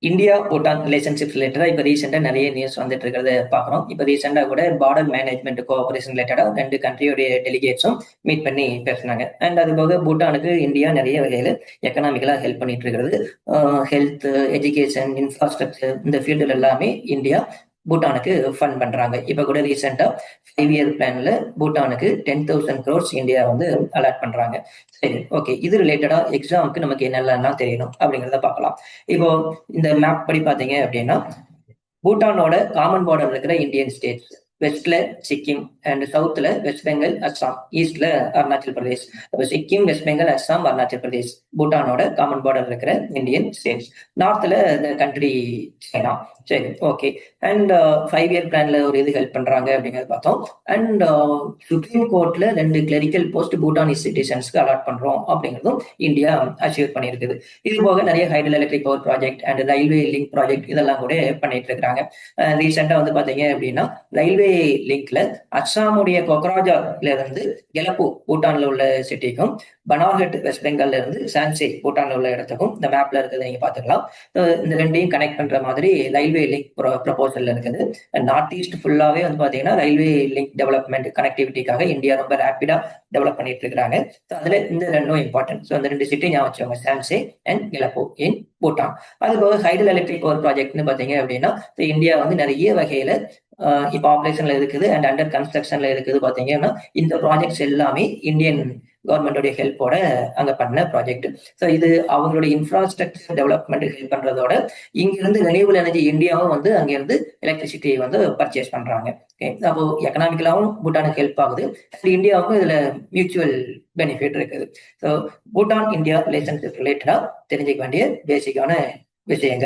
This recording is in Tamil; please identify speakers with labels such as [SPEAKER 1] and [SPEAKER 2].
[SPEAKER 1] இந்தியா பூட்டான் ரிலேஷன்ஷிப் ரிலேட்டடா இப்ப ரீசெண்டா நிறைய நியூஸ் வந்துட்டு இருக்கிறத பாக்குறோம். இப்ப ரீசெண்டா கூட பார்டர் மேனேஜ்மெண்ட் கோஆபரேஷன் ரிலேட்டடா 2 கண்ட்ரியோடைய டெலிகேட்ஸும் மீட் பண்ணி பேசினாங்க. அண்ட் அது போக பூட்டானுக்கு இந்தியா நிறைய வகையில எக்கனாமிக்கலா ஹெல்ப் பண்ணிட்டு இருக்கிறது. ஹெல்த், எஜுகேஷன், இன்ஃப்ராஸ்ட்ரக்சர் இந்த ஃபீல்டுல எல்லாமே இந்தியா பூட்டானுக்கு ஃபண்ட் பண்றாங்க. இப்ப கூட ரீசெண்டா 5 இயர் பிளான்ல பூட்டானுக்கு 10,000 crores இந்தியா வந்து அலாட் பண்றாங்க. சரி, ஓகே. இது ரிலேட்டடா எக்ஸாமுக்கு நமக்கு என்னெல்லாம் தெரியணும் அப்படிங்கறத பார்க்கலாம். இப்போ இந்த மேப் படி பாத்தீங்க அப்படின்னா, பூட்டானோட காமன் பார்டர் இருக்கிற இந்தியன் ஸ்டேட்ஸ் வெஸ்ட்ல சிக்கிம் அண்ட் சவுத்ல வெஸ்ட் பெங்கால், அஸ்ஸாம், ஈஸ்ட்ல அருணாச்சல் பிரதேஷ். அப்ப சிக்கிம், வெஸ்ட் பெங்கால், அஸ்ஸாம், அருணாச்சல் பிரதேஷ் பூட்டானோட காமன் பார்டர் இருக்கிற இந்தியன் ஸ்டேட்ஸ். நார்த்ல இந்த கண்ட்ரி சைனா. சரி, ஓகே. அண்ட் 5 இயர் பிளான்ல ஒரு இது ஹெல்ப் பண்றாங்க அப்படிங்கறத பார்த்தோம். அண்ட் சுப்ரீம் கோர்ட்ல 2 கிளரிக்கல் போஸ்ட் பூட்டானிஸ் சிட்டிசன்ஸ்க்கு அலாட் பண்றோம் அப்படிங்கிறதும் இந்தியா அச்சீவ் பண்ணியிருக்குது. இது போக நிறைய hydel electric power project and railway link project இதெல்லாம் கூட பண்ணிட்டு இருக்காங்க. ரீசெண்டா வந்து பாத்தீங்க அப்படின்னா ரயில்வே லிங்க்ல அஸ்ஸாமுடைய கொக்ராஜார்ல இருந்து கெலப்பு பூட்டான்ல உள்ள சிட்டிக்கும், பனாகட் வெஸ்ட் பெங்கால்ல இருந்து சான்சே பூட்டான்ல உள்ள இடத்துக்கும் இந்த மேப்ல இருக்கிறத நீங்க பாத்துக்கலாம். இந்த ரெண்டையும் கனெக்ட் பண்ற மாதிரி ரயில்வே லிங்க் ப்ரொபோசல் இருக்குது. நார்த் ஈஸ்ட் ஃபுல்லாவே வந்து பாத்தீங்கன்னா ரயில்வே லிங்க் டெவலப்மெண்ட் கனெக்டிவிட்டிக்காக இந்தியா ரொம்ப ரேப்பிடா டெவலப் பண்ணிட்டு இருக்காங்க. அதுல இந்த ரெண்டும் இம்பார்ட்டன்ட். ஸோ அந்த 2 சிட்டி ஞாபகம் வச்சுக்கோங்க, சான்சே அண்ட் கெலப்போ இன் பூட்டான். அது போக ஹைடல் எலக்ட்ரிக் பவர் ப்ராஜெக்ட்னு பாத்தீங்க அப்படின்னா இந்தியா வந்து நிறைய வகையில இப்ப ஆபரேஷன்ல இருக்குது அண்ட் அண்டர் கன்ஸ்ட்ரக்ஷன்ல இருக்குது. பாத்தீங்கன்னா இந்த ப்ராஜெக்ட்ஸ் எல்லாமே இந்தியன் கவர்மெண்டோட ஹெல்ப்போட அங்க பண்ண ப்ராஜெக்ட். ஸோ இது அவங்களுடைய இன்ஃப்ராஸ்ட்ரக்சர் டெவலப்மெண்ட் ஹெல்ப் பண்றதோட இங்கிருந்து ரெனியூவல் எனர்ஜி இந்தியாவும் வந்து அங்கிருந்து எலக்ட்ரிசிட்டியை வந்து பர்ச்சேஸ் பண்றாங்க. அப்போ எக்கனாமிக்கலாவும் பூட்டானுக்கு ஹெல்ப் ஆகுது அண்ட் இந்தியாவுக்கும் இதுல மியூச்சுவல் பெனிஃபிட் இருக்குது. ஸோ பூட்டான் இந்தியா ரிலேஷன்ஷிப் ரிலேட்டடா தெரிஞ்சுக்க வேண்டிய பேசிக்கான விஷயங்கள்.